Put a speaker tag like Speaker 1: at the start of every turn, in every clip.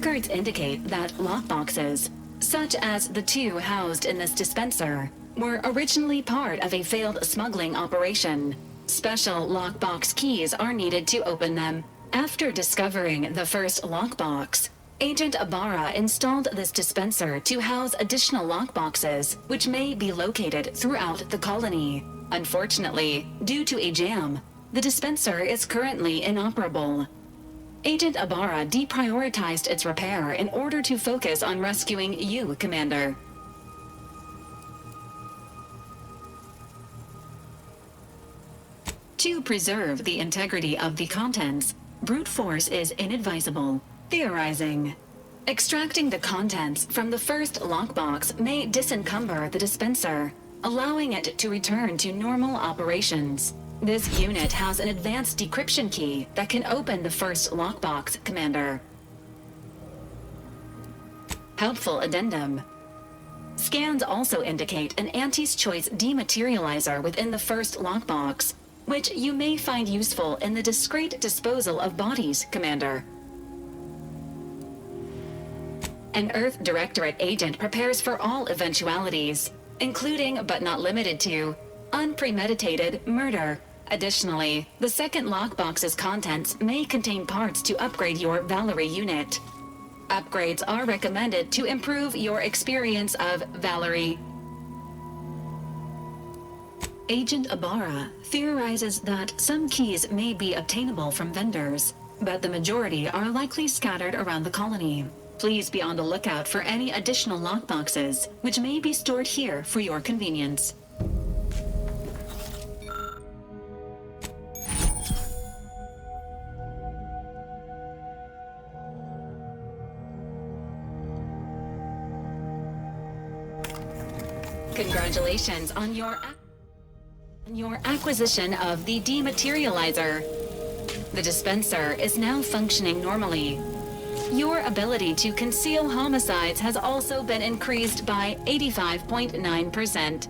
Speaker 1: Records indicate that lockboxes, such as the two housed in this dispenser, were originally part of a failed smuggling operation. Special lockbox keys are needed to open them. After discovering the first lockbox, Agent Ibarra installed this dispenser to house additional lockboxes, which may be located throughout the colony. Unfortunately, due to a jam, the dispenser is currently inoperable. Agent Ibarra deprioritized its repair in order to focus on rescuing you, Commander. To preserve the integrity of the contents, brute force is inadvisable. Theorizing. Extracting the contents from the first lockbox may disencumber the dispenser, allowing it to return to normal operations. This unit has an advanced decryption key that can open the first lockbox, Commander. Helpful addendum. Scans also indicate an Anti's Choice dematerializer within the first lockbox, which you may find useful in the discreet disposal of bodies, Commander. An Earth Directorate agent prepares for all eventualities, including but not limited to unpremeditated murder. Additionally, the second lockbox's contents may contain parts to upgrade your V.A.L.E.R.I.E unit. Upgrades are recommended to improve your experience of V.A.L.E.R.I.E. Agent Ibarra theorizes that some keys may be obtainable from vendors, but the majority are likely scattered around the colony. Please be on the lookout for any additional lockboxes, which may be stored here for your convenience. Congratulations on your acquisition of the dematerializer. The dispenser is now functioning normally. Your ability to conceal homicides has also been increased by 85.9%.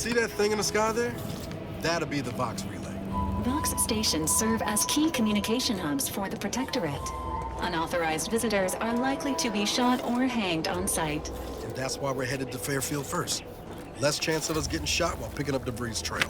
Speaker 2: See that thing in the sky there? That'll be the Vox relay.
Speaker 1: Vox stations serve as key communication hubs for the Protectorate. Unauthorized visitors are likely to be shot or hanged on sight.
Speaker 2: And that's why we're headed to Fairfield first. Less chance of us getting shot while picking up debris trail.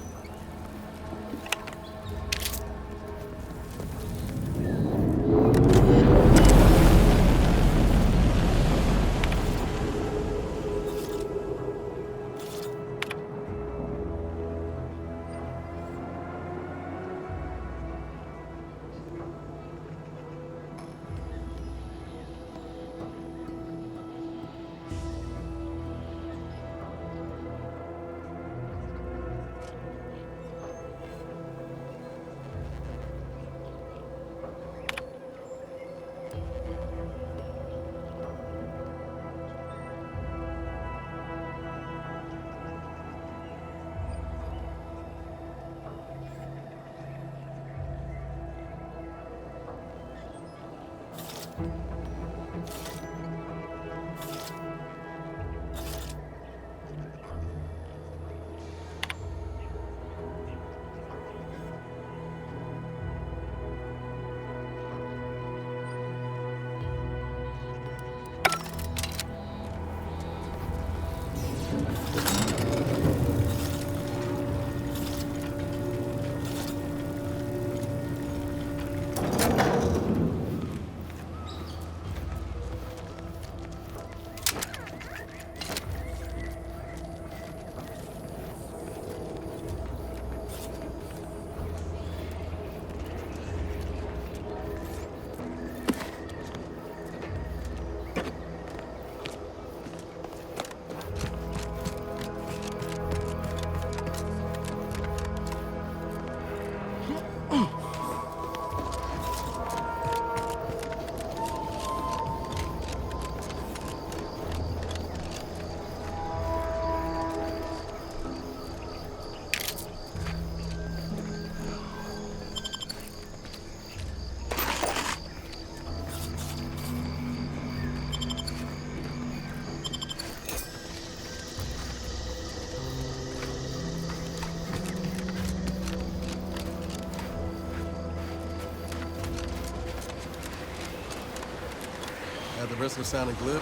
Speaker 2: risk of sounding glib,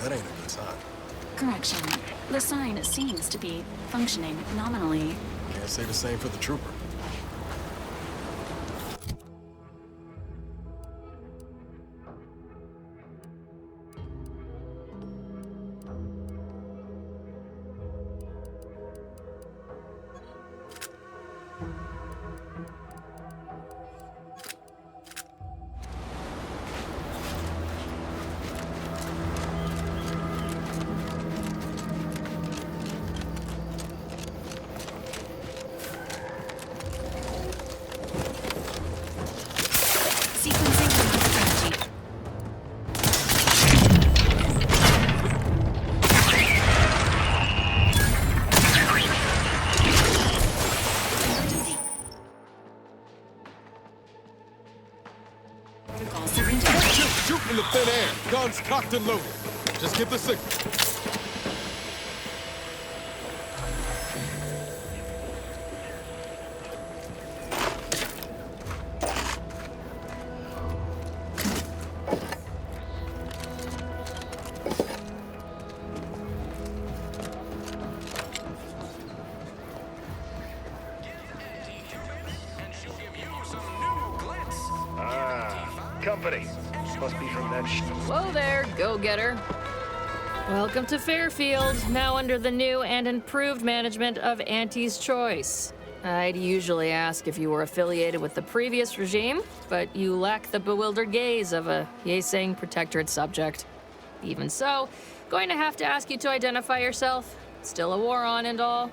Speaker 2: that ain't a good sign.
Speaker 1: Correction. The sign seems to be functioning nominally.
Speaker 2: Can't say the same for the trooper.
Speaker 1: Sequencing for strategy. Emergency. Protocol surrender.
Speaker 3: Shoot in the thin air. Guns cocked and loaded. Just get the signal.
Speaker 4: Company. Must be from that
Speaker 5: Whoa there, go-getter. Welcome to Fairfield, now under the new and improved management of Auntie's Choice. I'd usually ask if you were affiliated with the previous regime, but you lack the bewildered gaze of a yay-saying protectorate subject. Even so, going to have to ask you to identify yourself. Still a war on and all.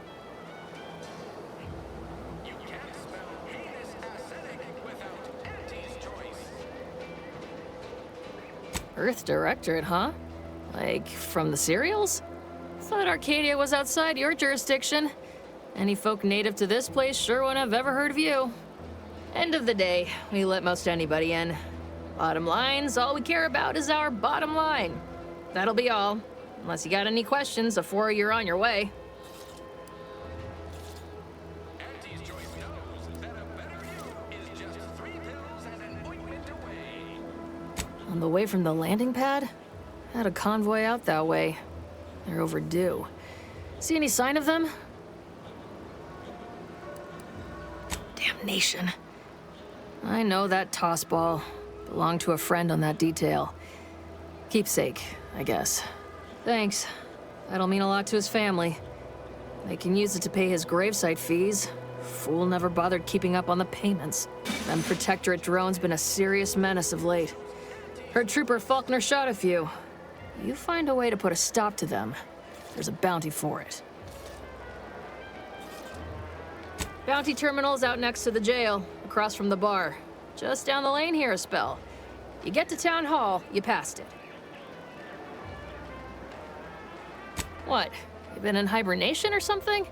Speaker 5: Earth Directorate, huh? Like, from the serials? Thought Arcadia was outside your jurisdiction. Any folk native to this place sure wouldn't have ever heard of you. End of the day, we let most anybody in. Bottom line's all we care about is our bottom line. That'll be all. Unless you got any questions before you're on your way.
Speaker 6: Auntie's Choice knows that a better you is just 3 pills and an ointment away.
Speaker 5: On the way from the landing pad? Had a convoy out that way. They're overdue. See any sign of them? Damnation. I know that tossball. Belonged to a friend on that detail. Keepsake, I guess. Thanks. That'll mean a lot to his family. They can use it to pay his gravesite fees. Fool never bothered keeping up on the payments. Them Protectorate drones been a serious menace of late. Heard Trooper Faulkner shot a few. You find a way to put a stop to them. There's a bounty for it. Bounty terminal's out next to the jail, across from the bar. Just down the lane here a spell. You get to Town Hall, you passed it. What? You been in hibernation or something?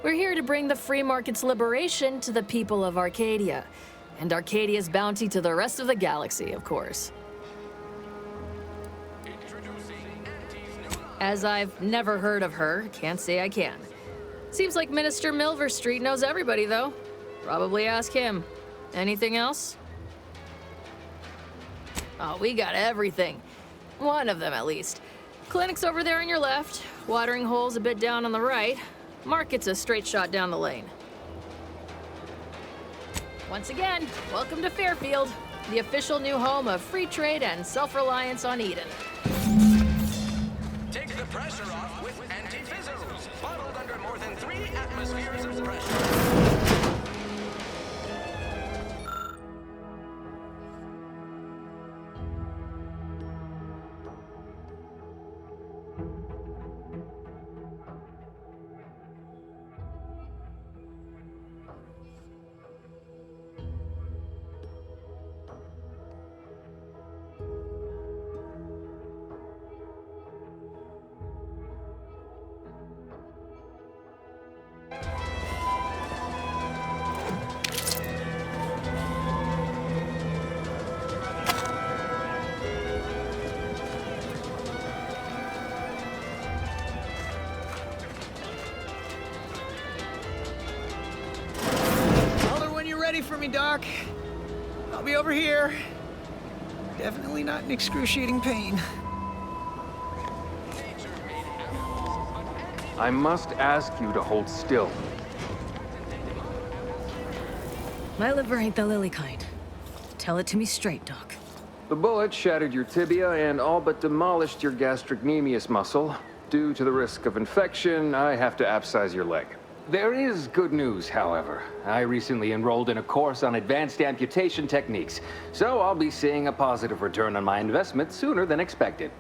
Speaker 5: We're here to bring the free market's liberation to the people of Arcadia. And Arcadia's bounty to the rest of the galaxy, of course. As I've never heard of her, can't say I can. Seems like Minister Milver Street knows everybody, though. Probably ask him. Anything else? Oh, we got everything. One of them, at least. Clinic's over there on your left. Watering hole's a bit down on the right. Market's a straight shot down the lane. Once again, welcome to Fairfield, the official new home of free trade and self-reliance on Eden.
Speaker 6: Take the pressure off with anti-fizzles, bottled under more than 3 atmospheres of pressure.
Speaker 7: Ready for me, Doc. I'll be over here. Definitely not in excruciating pain. I must ask you to hold still.
Speaker 5: My liver ain't the lily kind. Tell it to me straight, Doc.
Speaker 7: The bullet shattered your tibia and all but demolished your gastrocnemius muscle. Due to the risk of infection, I have to abscise your leg. There is good news, however. I recently enrolled in a course on advanced amputation techniques, so I'll be seeing a positive return on my investment sooner than expected.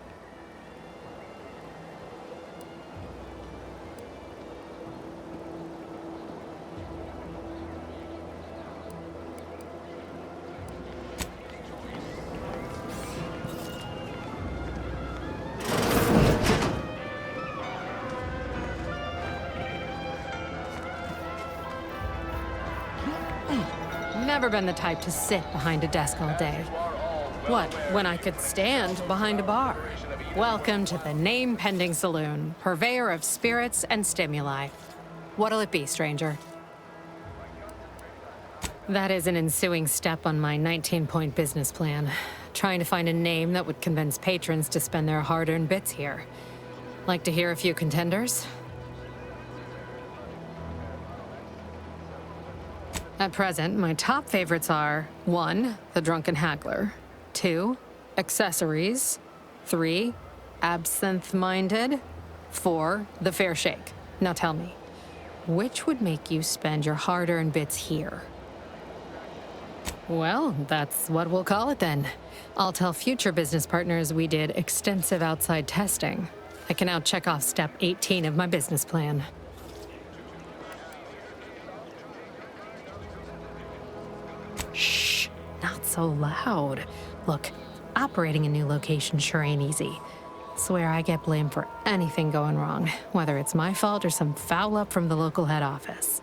Speaker 5: Never been the type to sit behind a desk all day. What, when I could stand behind a bar? Welcome to the name-pending saloon, purveyor of spirits and stimuli. What'll it be, stranger? That is an ensuing step on my 19-point business plan. Trying to find a name that would convince patrons to spend their hard-earned bits here. Like to hear a few contenders? At present, my top favorites are 1. The Drunken Haggler, 2. Accessories, 3. Absinthe-Minded, 4. The Fair Shake. Now tell me, which would make you spend your hard-earned bits here? Well, that's what we'll call it then. I'll tell future business partners we did extensive outside testing. I can now check off step 18 of my business plan. Shh, not so loud. Look, operating a new location sure ain't easy. Swear I get blamed for anything going wrong, whether it's my fault or some foul up from the local head office.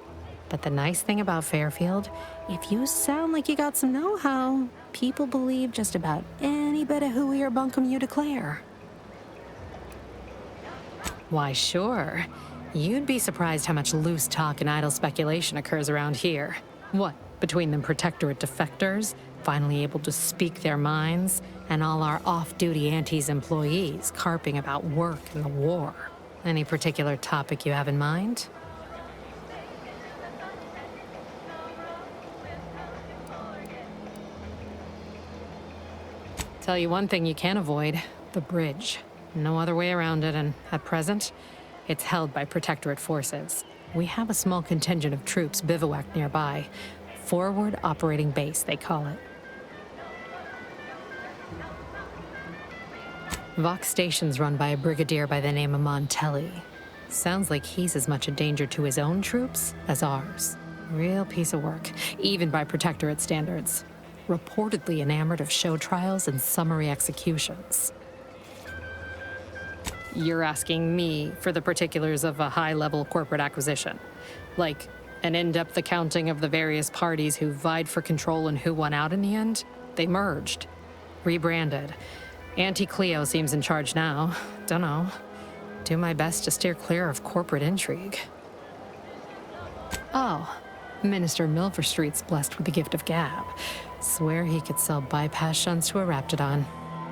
Speaker 5: But the nice thing about Fairfield, if you sound like you got some know-how, people believe just about any bit of hooey or bunkum you declare. Why, sure. You'd be surprised how much loose talk and idle speculation occurs around here. What, between the Protectorate defectors, finally able to speak their minds, and all our off-duty Antes employees carping about work and the war. Any particular topic you have in mind? Tell you one thing you can't avoid, the bridge. No other way around it, and at present, it's held by Protectorate forces. We have a small contingent of troops bivouacked nearby. Forward Operating Base, they call it. Vox Station's run by a brigadier by the name of Montelli. Sounds like he's as much a danger to his own troops as ours. Real piece of work, even by Protectorate standards. Reportedly enamored of show trials and summary executions. You're asking me for the particulars of a high-level corporate acquisition. Like an in-depth accounting of the various parties who vied for control and who won out in the end? They merged. Rebranded. Auntie Cleo seems in charge now. Dunno. Do my best to steer clear of corporate intrigue. Oh, Minister Milverstreet's blessed with the gift of gab. Swear he could sell bypass shunts to a Raptidon.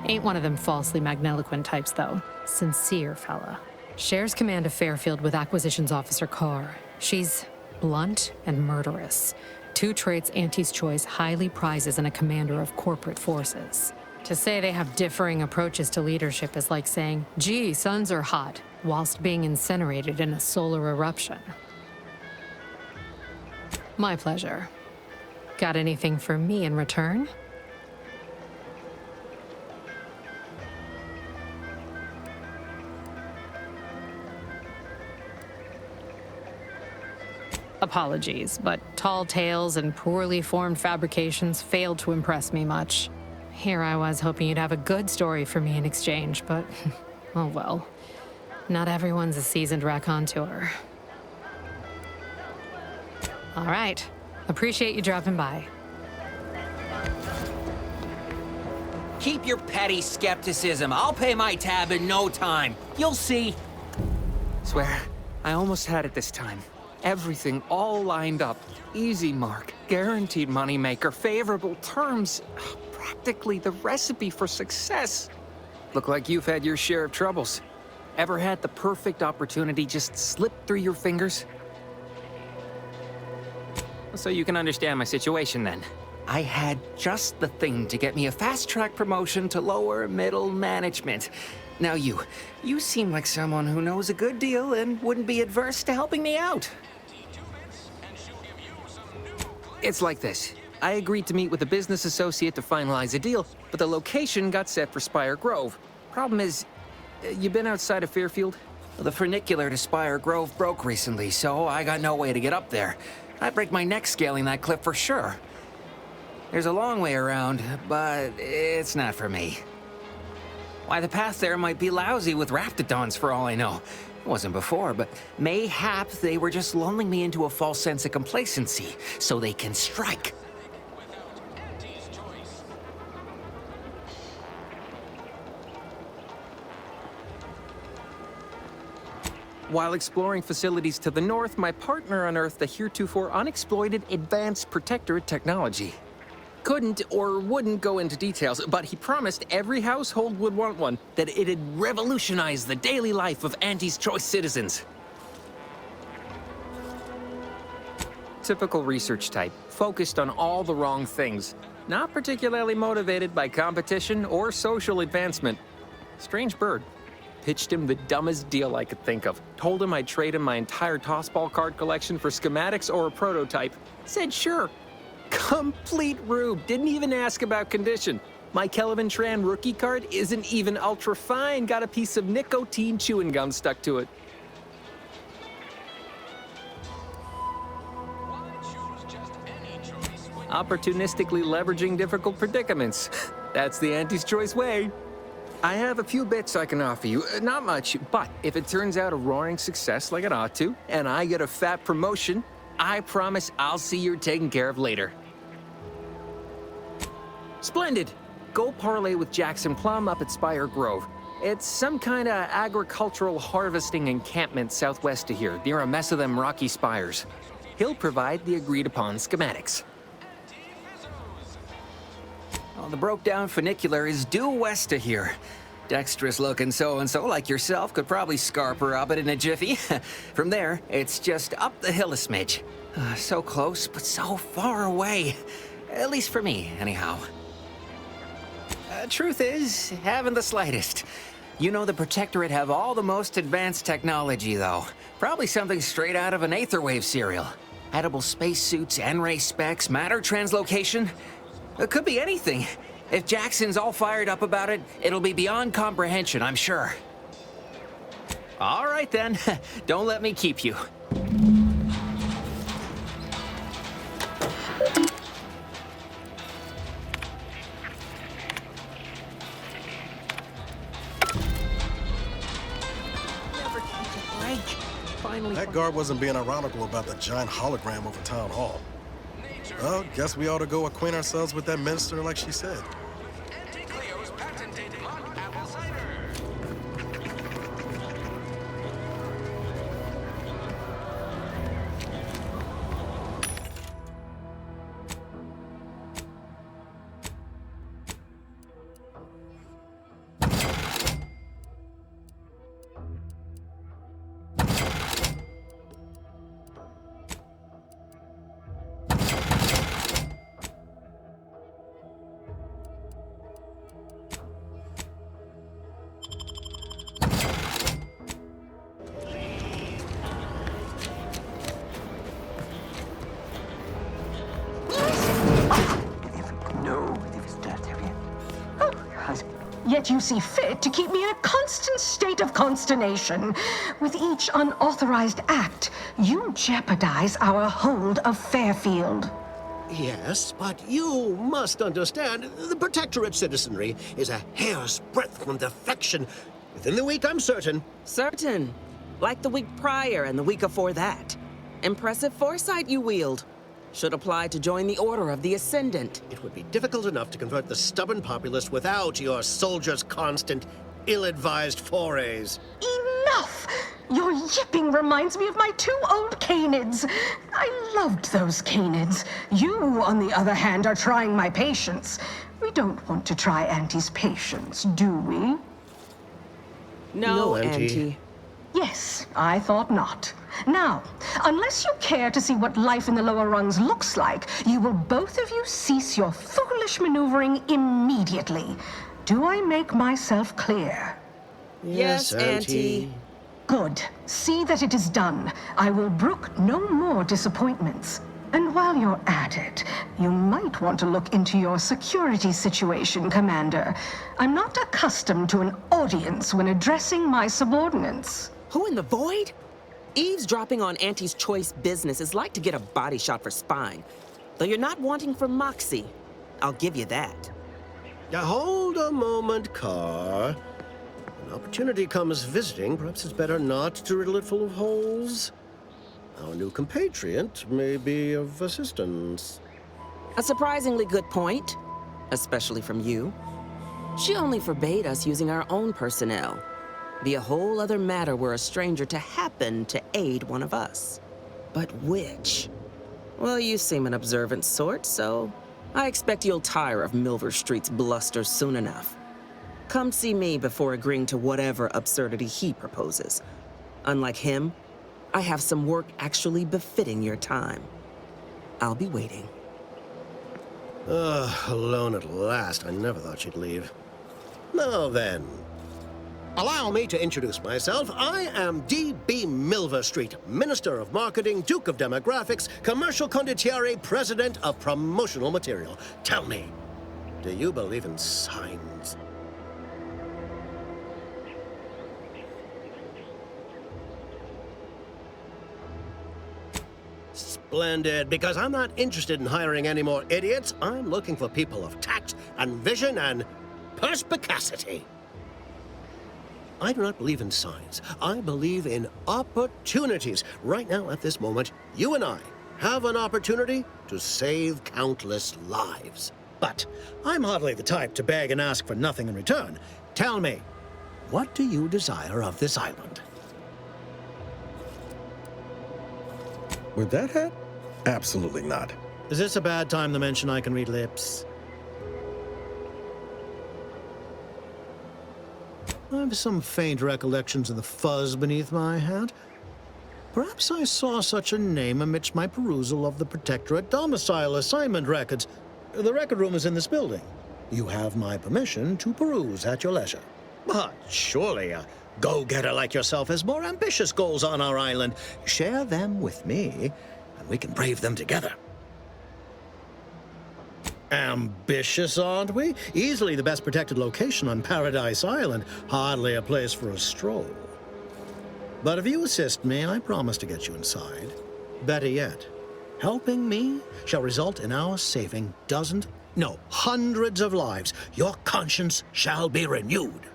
Speaker 5: Ain't one of them falsely magniloquent types, though. Sincere fella. Shares command of Fairfield with Acquisitions Officer Carr. She's blunt and murderous. Two traits Auntie's Choice highly prizes in a commander of corporate forces. To say they have differing approaches to leadership is like saying, gee, suns are hot, whilst being incinerated in a solar eruption. My pleasure. Got anything for me in return? Apologies, but tall tales and poorly formed fabrications failed to impress me much. Here I was hoping you'd have a good story for me in exchange, but oh well. Not everyone's a seasoned raconteur. All right. Appreciate you dropping by.
Speaker 8: Keep your petty skepticism. I'll pay my tab in no time. You'll see.
Speaker 9: Swear, I almost had it this time. Everything all lined up. Easy mark, guaranteed moneymaker, favorable terms. Practically the recipe for success. Look like you've had your share of troubles. Ever had the perfect opportunity just slip through your fingers? So you can understand my situation then. I had just the thing to get me a fast-track promotion to lower middle management. Now you seem like someone who knows a good deal and wouldn't be adverse to helping me out. It's like this. I agreed to meet with a business associate to finalize a deal, but the location got set for Spire Grove. Problem is, you been outside of Fairfield? Well, the funicular to Spire Grove broke recently, so I got no way to get up there. I'd break my neck scaling that cliff for sure. There's a long way around, but it's not for me. Why, the path there might be lousy with raptidons for all I know. It wasn't before, but mayhap they were just lulling me into a false sense of complacency so they can strike. While exploring facilities to the north, my partner unearthed a heretofore unexploited advanced protectorate technology. Couldn't or wouldn't go into details, but he promised every household would want one, that it'd revolutionize the daily life of Auntie's Choice citizens. Typical research type, focused on all the wrong things. Not particularly motivated by competition or social advancement. Strange bird. Pitched him the dumbest deal I could think of. Told him I'd trade him my entire tossball card collection for schematics or a prototype. Said sure. Complete rube. Didn't even ask about condition. My Kelvin Tran rookie card isn't even ultra fine. Got a piece of nicotine chewing gum stuck to it. Opportunistically leveraging difficult predicaments. That's the Auntie's Choice way. I have a few bits I can offer you. Not much, but if it turns out a roaring success like it ought to, and I get a fat promotion, I promise I'll see you're taken care of later. Splendid. Go parlay with Jackson Plum up at Spire Grove. It's some kind of agricultural harvesting encampment southwest of here, near a mess of them rocky spires. He'll provide the agreed-upon schematics. Well, the broke-down funicular is due west of here. Dexterous-looking so-and-so like yourself could probably scarper up it in a jiffy. From there, it's just up the hill a smidge. So close, but so far away. At least for me, anyhow. Truth is, haven't the slightest. You know the Protectorate have all the most advanced technology, though. Probably something straight out of an Aetherwave serial. Edible spacesuits, N-ray specs, matter translocation. It could be anything. If Jackson's all fired up about it, it'll be beyond comprehension, I'm sure. All right, then. Don't let me keep you. Never catch a break. Finally.
Speaker 2: That guard wasn't being ironical about the giant hologram over town hall. Well, guess we ought to go acquaint ourselves with that minister like she said.
Speaker 10: Yet you see fit to keep me in a constant state of consternation. With each unauthorized act, you jeopardize our hold of Fairfield.
Speaker 11: Yes, but you must understand, the Protectorate citizenry is a hair's breadth from defection. Within the week, I'm certain.
Speaker 12: Certain? Like the week prior and the week before that. Impressive foresight you wield. Should apply to join the Order of the Ascendant.
Speaker 11: It would be difficult enough to convert the stubborn populace without your soldiers' constant, ill-advised forays.
Speaker 10: Enough! Your yipping reminds me of my 2 old canids. I loved those canids. You, on the other hand, are trying my patience. We don't want to try Auntie's patience, do we?
Speaker 12: No,
Speaker 11: Auntie.
Speaker 12: Auntie.
Speaker 10: Yes, I thought not. Now, unless you care to see what life in the lower rungs looks like, you will both of you cease your foolish maneuvering immediately. Do I make myself clear?
Speaker 12: Yes, Auntie.
Speaker 10: Good. See that it is done. I will brook no more disappointments. And while you're at it, you might want to look into your security situation, Commander. I'm not accustomed to an audience when addressing my subordinates.
Speaker 12: Who in the void? Eavesdropping on Auntie's choice business is like to get a body shot for spine. Though you're not wanting for moxie. I'll give you that.
Speaker 11: Now, hold a moment, Carr. An opportunity comes visiting. Perhaps it's better not to riddle it full of holes. Our new compatriot may be of assistance.
Speaker 12: A surprisingly good point, especially from you. She only forbade us using our own personnel. Be a whole other matter were a stranger to happen to aid one of us. But which? Well, you seem an observant sort, so I expect you'll tire of Milver Street's bluster soon enough. Come see me before agreeing to whatever absurdity he proposes. Unlike him, I have some work actually befitting your time. I'll be waiting.
Speaker 11: Alone at last. I never thought she'd leave. Now then, allow me to introduce myself. I am D.B. Milver Street, Minister of Marketing, Duke of Demographics, Commercial Condottiere, President of Promotional Material. Tell me, do you believe in signs? Splendid, because I'm not interested in hiring any more idiots. I'm looking for people of tact and vision and perspicacity. I do not believe in signs. I believe in opportunities. Right now, at this moment, you and I have an opportunity to save countless lives. But I'm hardly the type to beg and ask for nothing in return. Tell me, what do you desire of this island?
Speaker 2: With that hat? Absolutely not.
Speaker 11: Is this a bad time to mention I can read lips? I have some faint recollections of the fuzz beneath my hat. Perhaps I saw such a name amidst my perusal of the Protectorate domicile assignment records. The record room is in this building. You have my permission to peruse at your leisure. But surely a go-getter like yourself has more ambitious goals on our island. Share them with me, and we can brave them together. Ambitious, aren't we? Easily the best protected location on Paradise Island. Hardly a place for a stroll. But if you assist me, I promise to get you inside. Better yet, helping me shall result in our saving dozens, no, hundreds of lives. Your conscience shall be renewed.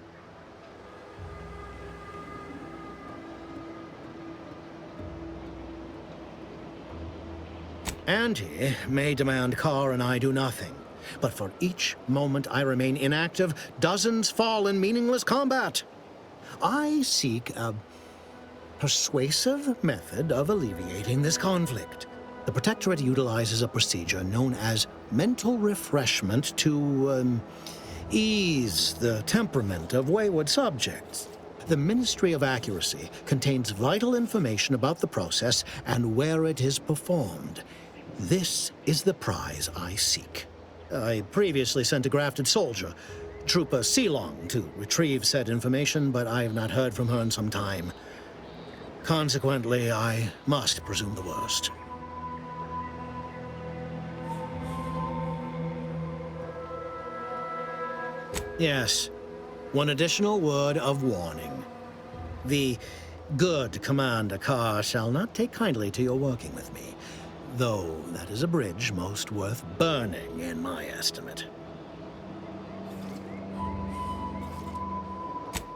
Speaker 11: Auntie may demand Carr and I do nothing, but for each moment I remain inactive, dozens fall in meaningless combat. I seek a persuasive method of alleviating this conflict. The Protectorate utilizes a procedure known as mental refreshment to ease the temperament of wayward subjects. The Ministry of Accuracy contains vital information about the process and where it is performed. This is the prize I seek. I previously sent a grafted soldier, Trooper Sealong, to retrieve said information, but I have not heard from her in some time. Consequently, I must presume the worst. Yes, one additional word of warning. The good Commander Carr shall not take kindly to your working with me, though that is a bridge most worth burning in my estimate.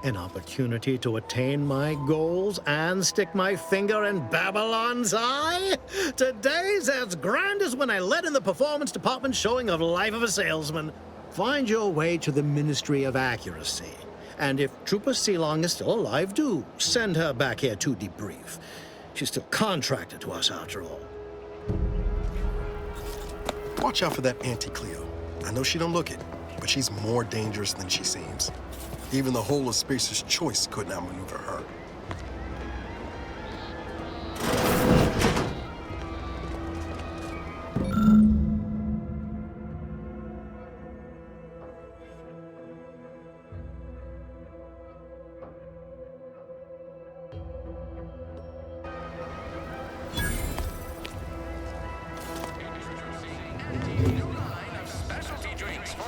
Speaker 11: An opportunity to attain my goals and stick my finger in Babylon's eye? Today's as grand as when I led in the performance department showing of Life of a Salesman. Find your way to the Ministry of Accuracy. And if Trooper Sealong is still alive, do send her back here to debrief. She's still contracted to us after all.
Speaker 2: Watch out for that Auntie Cleo. I know she don't look it, but she's more dangerous than she seems. Even the whole of Spacer's Choice couldn't outmaneuver her.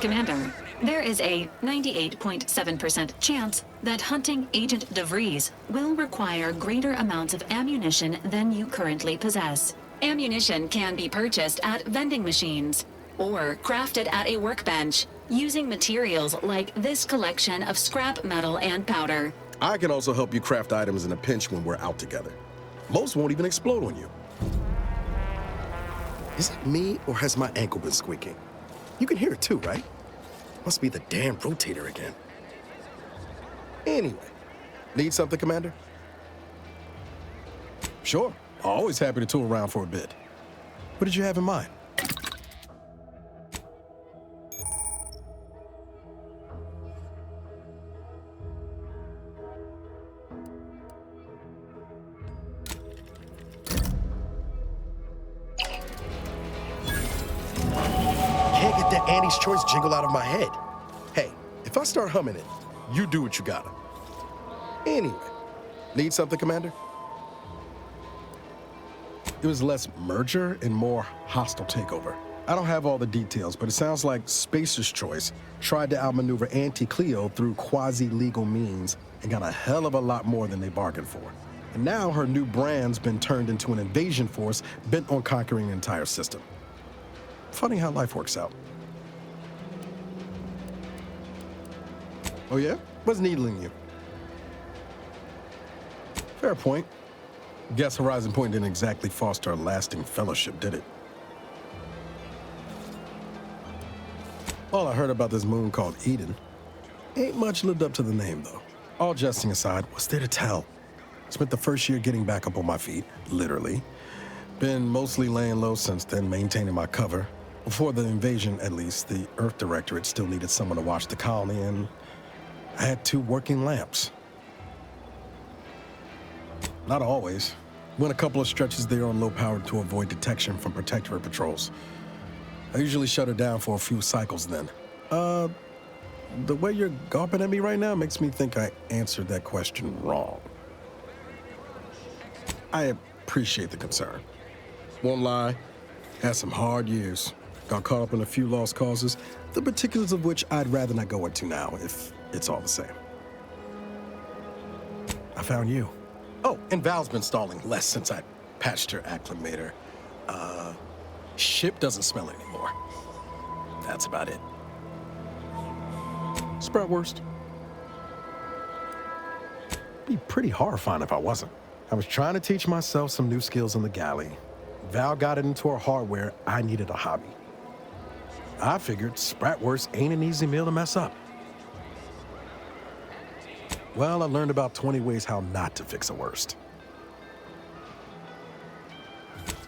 Speaker 1: Commander, there is a 98.7% chance that hunting Agent DeVries will require greater amounts of ammunition than you currently possess. Ammunition can be purchased at vending machines or crafted at a workbench using materials like this collection of scrap metal and powder.
Speaker 2: I can also help you craft items in a pinch when we're out together. Most won't even explode on you. Is it me, or has my ankle been squeaking? You can hear it too, right? Must be the damn rotator again. Anyway, need something, Commander? Sure. Always happy to tool around for a bit. What did you have in mind? Can't get that Annie's Choice jingle out of my head. Hey, if I start humming it, you do what you gotta. Anyway, need something, Commander? It was less merger and more hostile takeover. I don't have all the details, but it sounds like Spacer's Choice tried to outmaneuver Auntie Cleo through quasi-legal means and got a hell of a lot more than they bargained for. And now her new brand's been turned into an invasion force bent on conquering the entire system. Funny how life works out. Oh yeah? What's needling you? Fair point. Guess Horizon Point didn't exactly foster a lasting fellowship, did it? All I heard about this moon called Eden ain't much lived up to the name, though. All jesting aside, what's there to tell? Spent the first year getting back up on my feet, literally. Been mostly laying low since then, maintaining my cover. Before the invasion, at least, the Earth Directorate still needed someone to watch the colony, and I had 2 working lamps. Not always. Went a couple of stretches there on low power to avoid detection from Protectorate patrols. I usually shut her down for a few cycles then. The way you're gawping at me right now makes me think I answered that question wrong. I appreciate the concern. Won't lie, had some hard years. Got caught up in a few lost causes, the particulars of which I'd rather not go into now, if it's all the same. I found you. Oh, and Val's been stalling less since I patched her acclimator. Ship doesn't smell anymore. That's about it. Sproutwurst. Be pretty horrifying if I wasn't. I was trying to teach myself some new skills in the galley. Val got it into her hardware. I needed a hobby. I figured Spratwurst ain't an easy meal to mess up. Well, I learned about 20 ways how not to fix a wurst.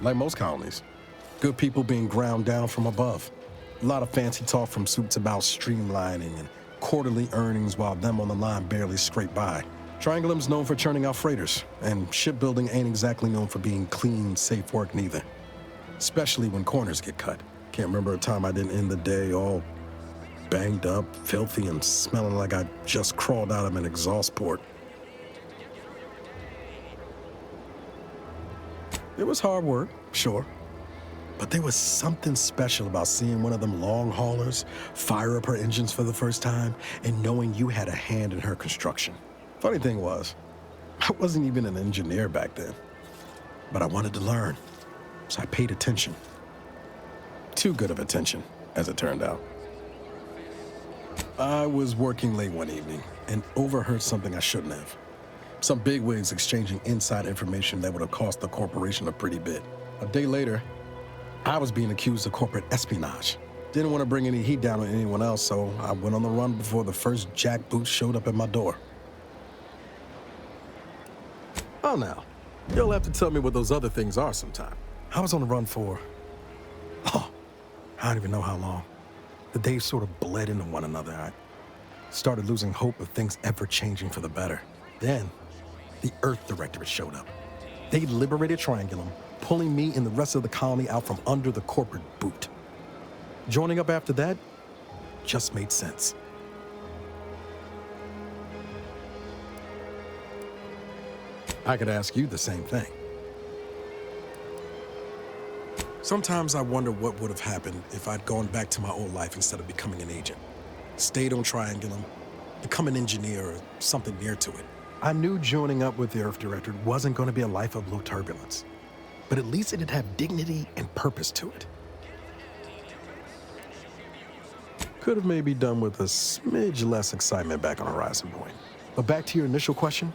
Speaker 2: Like most colonies, good people being ground down from above. A lot of fancy talk from suits about streamlining and quarterly earnings while them on the line barely scrape by. Triangulum's known for churning out freighters, and shipbuilding ain't exactly known for being clean, safe work neither. Especially when corners get cut. Can't remember a time I didn't end the day all banged up, filthy, and smelling like I just crawled out of an exhaust port. It was hard work, sure. But there was something special about seeing one of them long haulers fire up her engines for the first time and knowing you had a hand in her construction. Funny thing was, I wasn't even an engineer back then. But I wanted to learn, so I paid attention. Too good of attention, as it turned out. I was working late one evening and overheard something I shouldn't have. Some bigwigs exchanging inside information that would have cost the corporation a pretty bit. A day later, I was being accused of corporate espionage. Didn't want to bring any heat down on anyone else, so I went on the run before the first jackboot showed up at my door. Oh, now, you'll have to tell me what those other things are sometime. I was on the run for, I don't even know how long. The days sort of bled into one another. I Started losing hope of things ever changing for the better. Then, the Earth Directorate showed up. They liberated Triangulum, pulling me and the rest of the colony out from under the corporate boot. Joining up after that just made sense. I could ask you the same thing. Sometimes I wonder what would have happened if I'd gone back to my old life instead of becoming an agent. Stayed on Triangulum, become an engineer or something near to it. I knew joining up with the Earth Directorate wasn't going to be a life of low turbulence, but at least it'd have dignity and purpose to it. Could have maybe done with a smidge less excitement back on Horizon Point. But back to your initial question,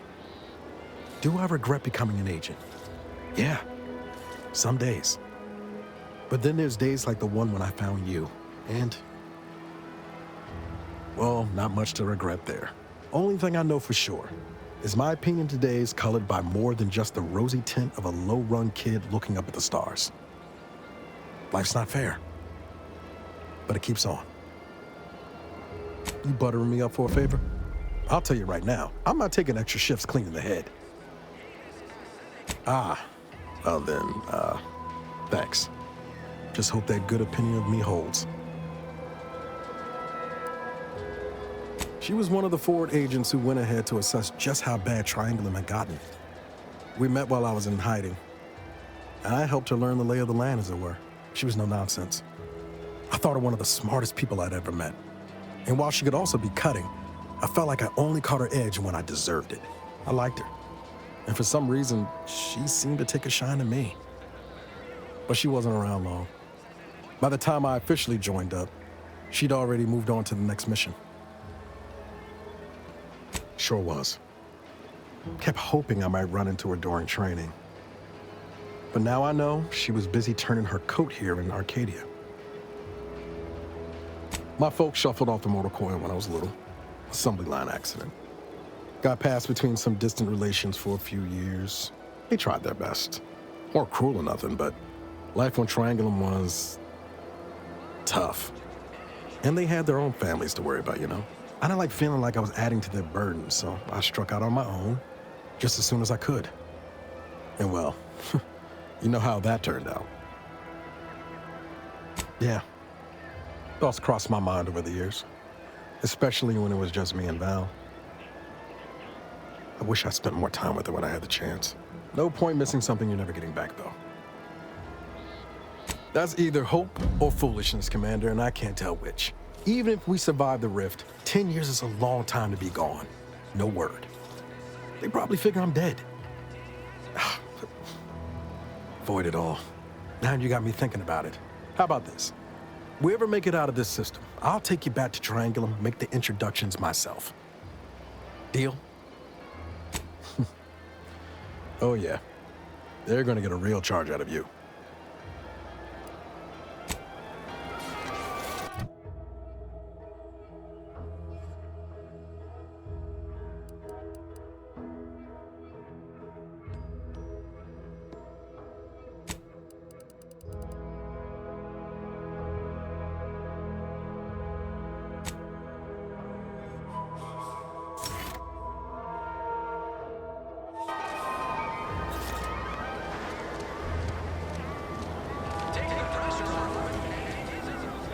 Speaker 2: do I regret becoming an agent? Yeah, some days. But then there's days like the one when I found you, and well, not much to regret there. Only thing I know for sure is my opinion today is colored by more than just the rosy tint of a low-run kid looking up at the stars. Life's not fair, but it keeps on. You buttering me up for a favor? I'll tell you right now, I'm not taking extra shifts cleaning the head. Well then, thanks. Just hope that good opinion of me holds. She was one of the forward agents who went ahead to assess just how bad Triangulum had gotten. We met while I was in hiding, and I helped her learn the lay of the land, as it were. She was no nonsense. I thought her one of the smartest people I'd ever met. And while she could also be cutting, I felt like I only caught her edge when I deserved it. I liked her. And for some reason, she seemed to take a shine to me. But she wasn't around long. By the time I officially joined up, she'd already moved on to the next mission. Sure was. Kept hoping I might run into her during training. But now I know she was busy turning her coat here in Arcadia. My folks shuffled off the motor coil when I was little. Assembly line accident. Got passed between some distant relations for a few years. They tried their best. Weren't cruel or nothing, but life on Triangulum was tough. And they had their own families to worry about, you know? I didn't like feeling like I was adding to their burden, so I struck out on my own just as soon as I could. And well, you know how that turned out. Yeah. Thoughts crossed my mind over the years, especially when it was just me and Val. I wish I spent more time with her when I had the chance. No point missing something you're never getting back, though. That's either hope or foolishness, Commander, and I can't tell which. Even if we survive the rift, 10 years is a long time to be gone. No word. They probably figure I'm dead. Avoid it all. Now you got me thinking about it. How about this? We ever make it out of this system, I'll take you back to Triangulum, make the introductions myself. Deal? Oh yeah. They're gonna get a real charge out of you.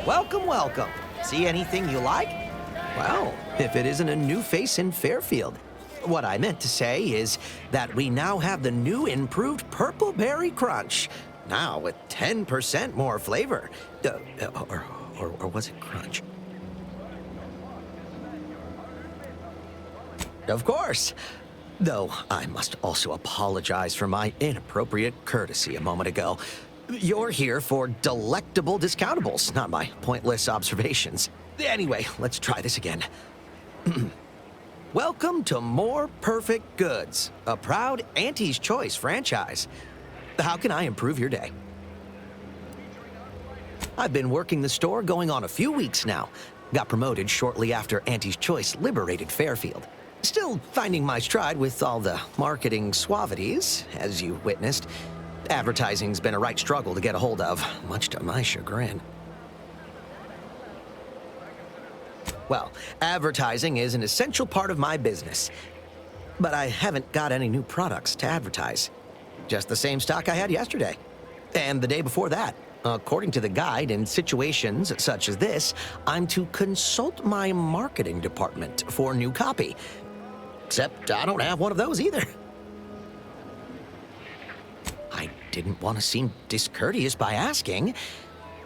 Speaker 13: Welcome, welcome. See anything you like? Well, if it isn't a new face in Fairfield. What I meant to say is that we now have the new improved Purple Berry Crunch. Now with 10% more flavor. Or was it crunch? Of course. Though I must also apologize for my inappropriate courtesy a moment ago. You're here for delectable discountables, not my pointless observations. Anyway, let's try this again. Welcome to More Perfect Goods, a proud Auntie's Choice franchise. How can I improve your day? I've been working the store going on a few weeks now. Got promoted shortly after Auntie's Choice liberated Fairfield. Still finding my stride with all the marketing suavities, as you witnessed. Advertising's been a right struggle to get a hold of, much to my chagrin. Well, advertising is an essential part of my business. But I haven't got any new products to advertise. Just the same stock I had yesterday. And the day before that. According to the guide, in situations such as this, I'm to consult my marketing department for new copy. Except I don't have one of those either. I didn't want to seem discourteous by asking.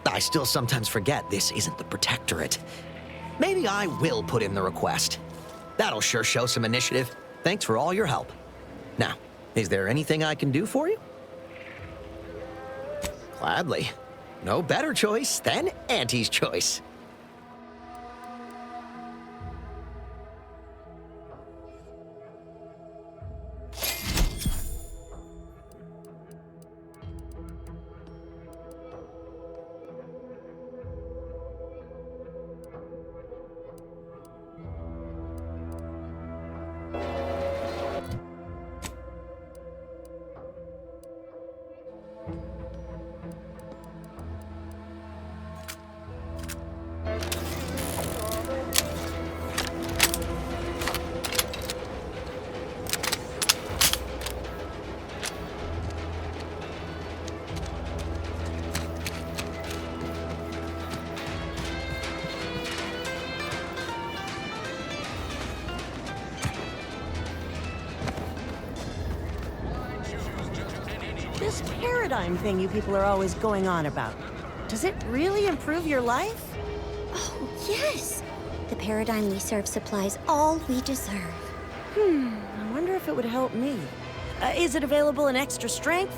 Speaker 13: I still sometimes forget this isn't the Protectorate. Maybe I will put in the request. That'll sure show some initiative. Thanks for all your help. Now, is there anything I can do for you? Gladly. No better choice than Auntie's choice.
Speaker 14: This paradigm thing you people are always going on about, does it really improve your life?
Speaker 15: Oh, yes. The paradigm we serve supplies all we deserve.
Speaker 14: I wonder if it would help me. Is it available in extra strength?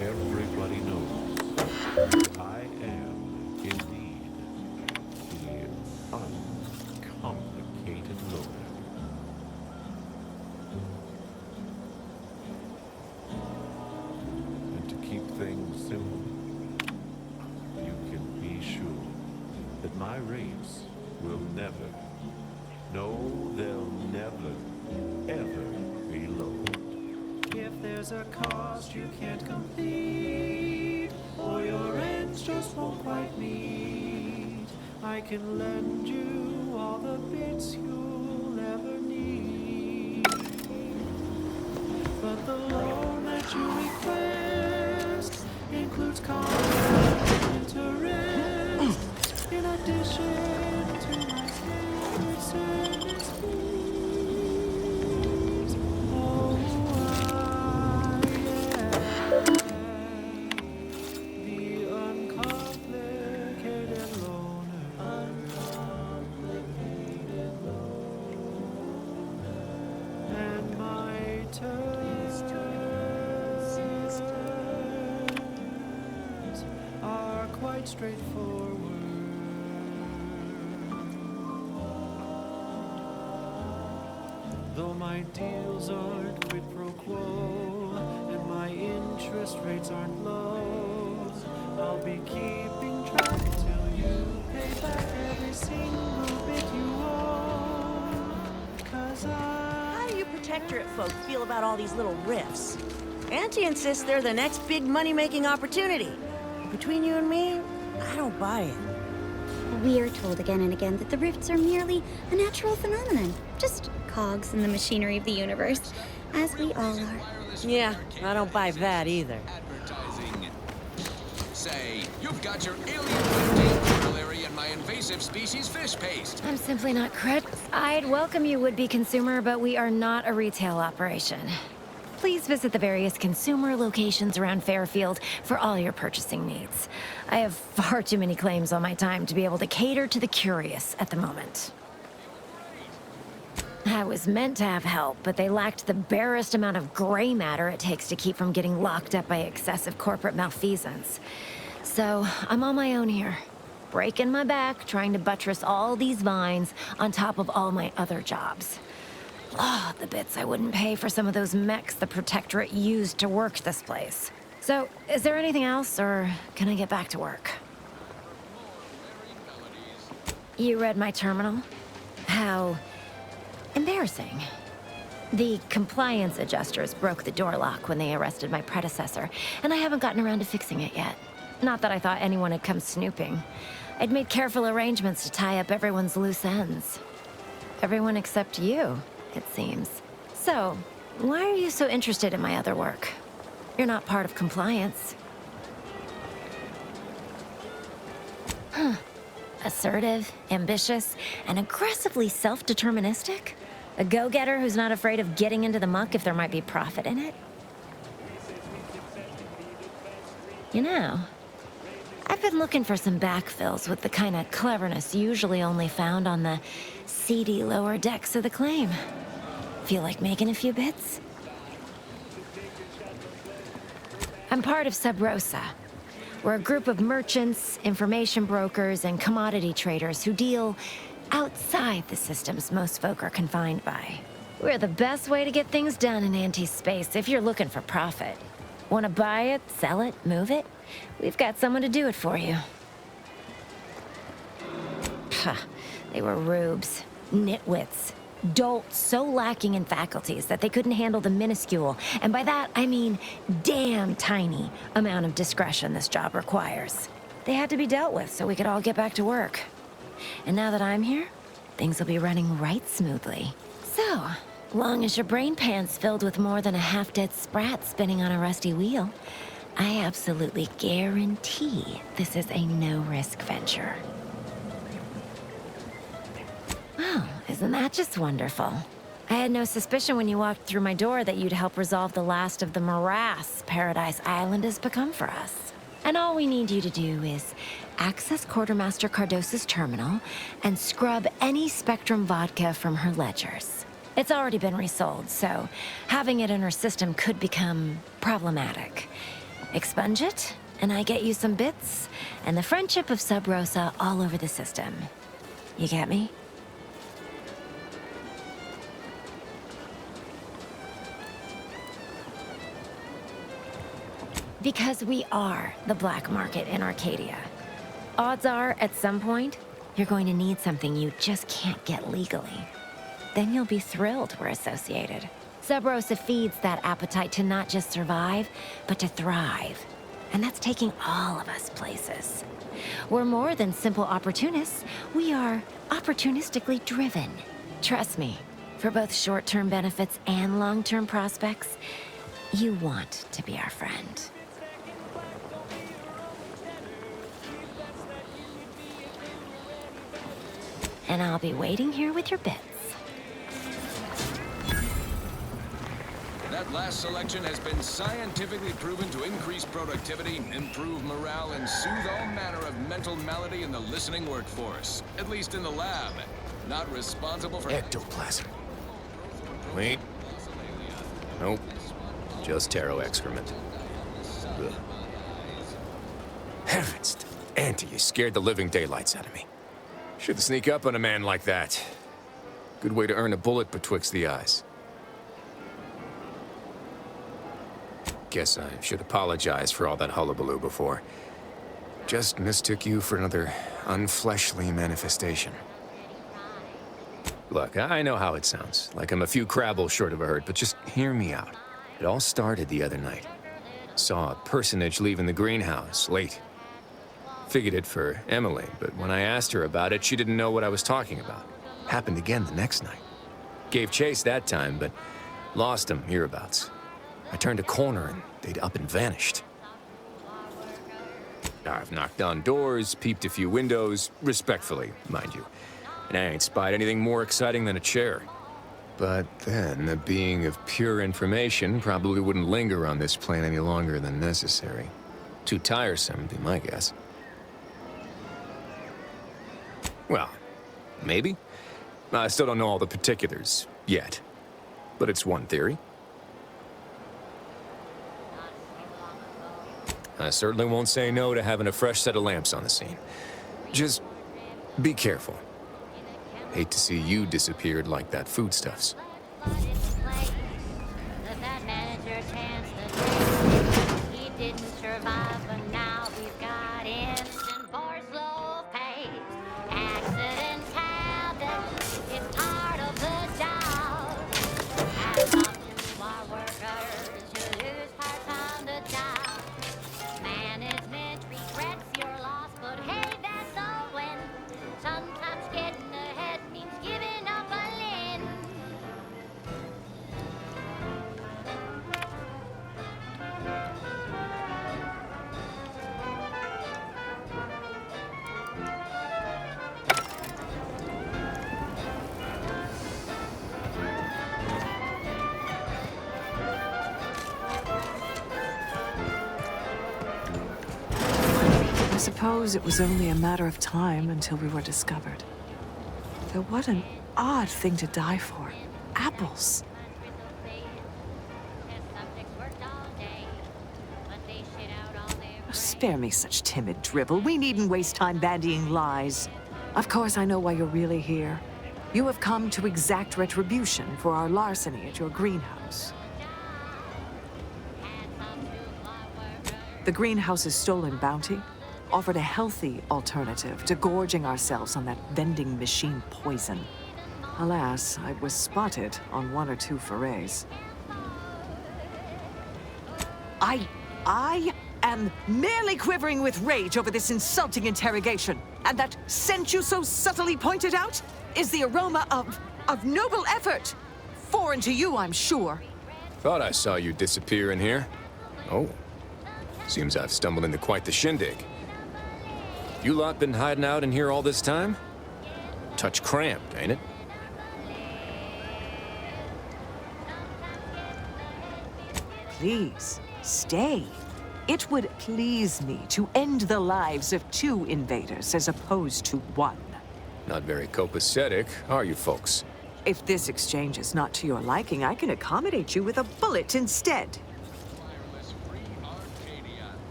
Speaker 16: Everybody knows I am indeed the uncomplicated loner. And to keep things simple, you can be sure that my rates will never, no, they'll never, ever be lowered.
Speaker 17: If there's a cost you can't complete, or your ends just won't quite meet, I can lend you all the bits you'll ever need. But the loan that you request includes constant interest, in addition to my standard service fees. Oh, straightforward. Though my deals aren't quid pro quo and my interest rates aren't low, I'll be keeping track till you pay back every single bit you owe. 'Cause
Speaker 14: How do you Protectorate folk feel about all these little rifts? Auntie insists they're the next big money-making opportunity. Between you and me, I don't buy it.
Speaker 15: We are told again and again that the rifts are merely a natural phenomenon, just cogs in the machinery of the universe, as we all are.
Speaker 14: Yeah, I don't buy that either.
Speaker 6: Advertising. Say, you've got your alien plantain corollary and my invasive species fish paste.
Speaker 18: I'm simply not I'd welcome you, would-be consumer, but we are not a retail operation. Please visit the various consumer locations around Fairfield for all your purchasing needs. I have far too many claims on my time to be able to cater to the curious at the moment. I was meant to have help, but they lacked the barest amount of gray matter it takes to keep from getting locked up by excessive corporate malfeasance. So, I'm on my own here, breaking my back, trying to buttress all these vines on top of all my other jobs. Oh, the bits I wouldn't pay for some of those mechs the Protectorate used to work this place. So, is there anything else, or can I get back to work? You read my terminal? How embarrassing. The compliance adjusters broke the door lock when they arrested my predecessor, and I haven't gotten around to fixing it yet. Not that I thought anyone had come snooping. I'd made careful arrangements to tie up everyone's loose ends. Everyone except you, it seems. So, why are you so interested in my other work? You're not part of compliance. Huh. Assertive, ambitious, and aggressively self-deterministic? A go-getter who's not afraid of getting into the muck if there might be profit in it? You know, I've been looking for some backfills with the kind of cleverness usually only found on the seedy lower decks of the claim. Feel like making a few bits? I'm part of Sub Rosa. We're a group of merchants, information brokers, and commodity traders who deal outside the systems most folk are confined by. We're the best way to get things done in anti-space if you're looking for profit. Want to buy it, sell it, move it? We've got someone to do it for you. Pah, they were rubes, nitwits, dolts so lacking in faculties that they couldn't handle the minuscule, and by that I mean damn tiny, amount of discretion this job requires. They had to be dealt with so we could all get back to work. And now that I'm here, things will be running right smoothly. So, long as your brain pan's filled with more than a half-dead sprat spinning on a rusty wheel, I absolutely guarantee this is a no-risk venture. Well, isn't that just wonderful? I had no suspicion when you walked through my door that you'd help resolve the last of the morass Paradise Island has become for us. And all we need you to do is access Quartermaster Cardos's terminal and scrub any Spectrum vodka from her ledgers. It's already been resold, so having it in her system could become problematic. Expunge it, and I get you some bits, and the friendship of Sub Rosa all over the system. You get me? Because we are the black market in Arcadia. Odds are, at some point, you're going to need something you just can't get legally. Then you'll be thrilled we're associated. Sub Rosa feeds that appetite to not just survive, but to thrive. And that's taking all of us places. We're more than simple opportunists. We are opportunistically driven. Trust me, for both short-term benefits and long-term prospects, you want to be our friend. And I'll be waiting here with your bits.
Speaker 6: That last selection has been scientifically proven to increase productivity, improve morale, and soothe all manner of mental malady in the listening workforce. At least in the lab. Not responsible for...
Speaker 19: Ectoplasm. Wait. Nope. Just taro excrement. Ugh. Heavens, Auntie, you scared the living daylights out of me. Shouldn't sneak up on a man like that. Good way to earn a bullet betwixt the eyes. Guess I should apologize for all that hullabaloo before. Just mistook you for another unfleshly manifestation. Look, I know how it sounds, like I'm a few crabbles short of a hurt, but just hear me out. It all started the other night. Saw a personage leaving the greenhouse, late. Figured it for Emily, but when I asked her about it, she didn't know what I was talking about. Happened again the next night. Gave chase that time, but lost him hereabouts. I turned a corner and they'd up and vanished. I've knocked on doors, peeped a few windows, respectfully, mind you. And I ain't spied anything more exciting than a chair. But then, a being of pure information probably wouldn't linger on this plane any longer than necessary. Too tiresome, be my guess. Well, maybe. I still don't know all the particulars yet, but it's one theory. I certainly won't say no to having a fresh set of lamps on the scene. Just be careful. Hate to see you disappeared like that foodstuffs.
Speaker 20: He didn't survive, but now he's got instant for slow pace. Accidents happen, it's part of the job. As often our workers who lose parts on the job. Management regrets your loss, but hey, that's a win. Sometimes getting ahead means giving up a limb.
Speaker 21: I suppose it was only a matter of time until we were discovered. Though what an odd thing to die for. Apples. Oh, spare me such timid drivel. We needn't waste time bandying lies. Of course, I know why you're really here. You have come to exact retribution for our larceny at your greenhouse. The greenhouse's stolen bounty offered a healthy alternative to gorging ourselves on that vending machine poison. Alas, I was spotted on 1 or 2 forays. I am merely quivering with rage over this insulting interrogation. And that scent you so subtly pointed out is the aroma of noble effort. Foreign to you, I'm sure.
Speaker 19: Thought I saw you disappear in here. Oh. Seems I've stumbled into quite the shindig. You lot been hiding out in here all this time? Touch cramped, ain't it?
Speaker 21: Please, stay. It would please me to end the lives of 2 invaders as opposed to 1.
Speaker 19: Not very copacetic, are you folks?
Speaker 21: If this exchange is not to your liking, I can accommodate you with a bullet instead.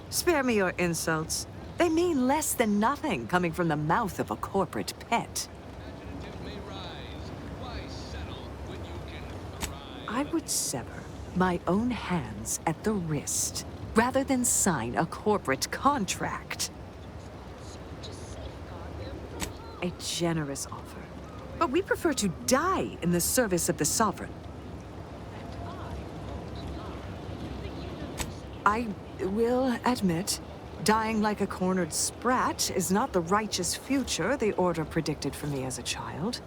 Speaker 21: Spare me your insults. They mean less than nothing coming from the mouth of a corporate pet. I would sever my own hands at the wrist rather than sign a corporate contract. A generous offer. But we prefer to die in the service of the Sovereign. I will admit, dying like a cornered sprat is not the righteous future the Order predicted for me as a child.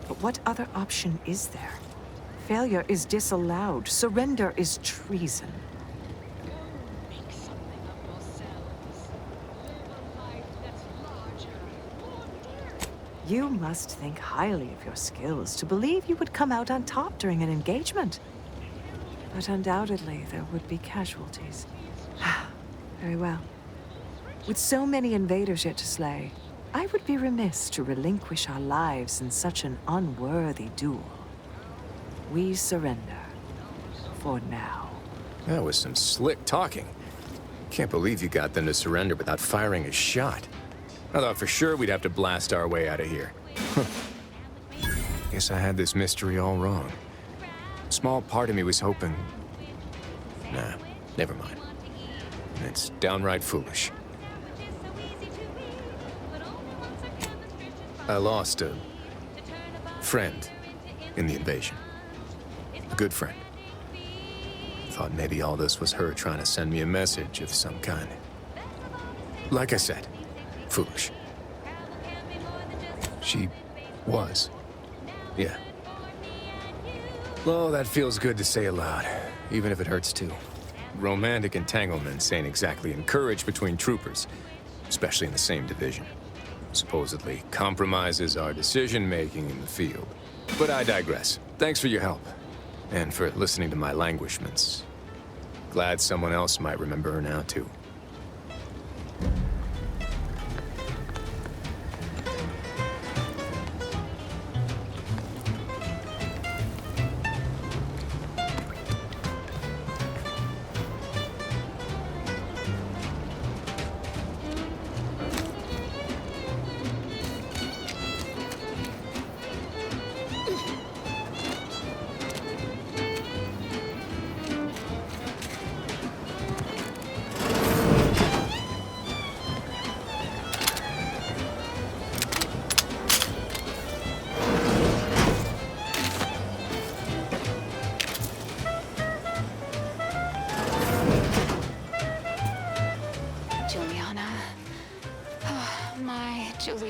Speaker 21: But what other option is there? Failure is disallowed. Surrender is treason. You must think highly of your skills to believe you would come out on top during an engagement. But undoubtedly, there would be casualties. Very well. With so many invaders yet to slay, I would be remiss to relinquish our lives in such an unworthy duel. We surrender. For now.
Speaker 19: That was some slick talking. Can't believe you got them to surrender without firing a shot. I thought for sure we'd have to blast our way out of here. Guess I had this mystery all wrong. Small part of me was hoping... Nah, never mind. It's downright foolish. I lost a friend in the invasion. A good friend. Thought maybe all this was her trying to send me a message of some kind. Like I said, foolish. She was. Yeah. Oh, that feels good to say aloud, even if it hurts too. Romantic entanglements ain't exactly encouraged between troopers, especially in the same division. Supposedly compromises our decision-making in the field. But I digress. Thanks for your help, and for listening to my languishments. Glad someone else might remember her now, too.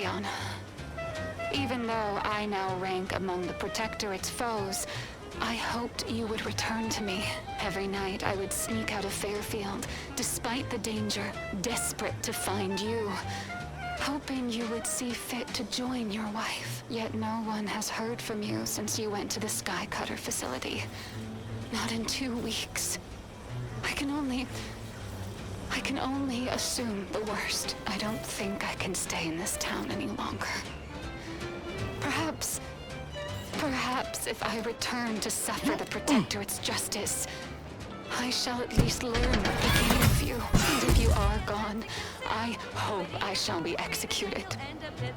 Speaker 1: Leon. Even though I now rank among the Protectorate's foes, I hoped you would return to me. Every night I would sneak out of Fairfield, despite the danger, desperate to find you. Hoping you would see fit to join your wife. Yet no one has heard from you since you went to the Skycutter facility. Not in 2 weeks. I can only assume the worst. I don't think I can stay in this town any longer. Perhaps if I return to suffer the Protectorate's justice, I shall at least learn what became of you. And if you are gone, I hope I shall be executed.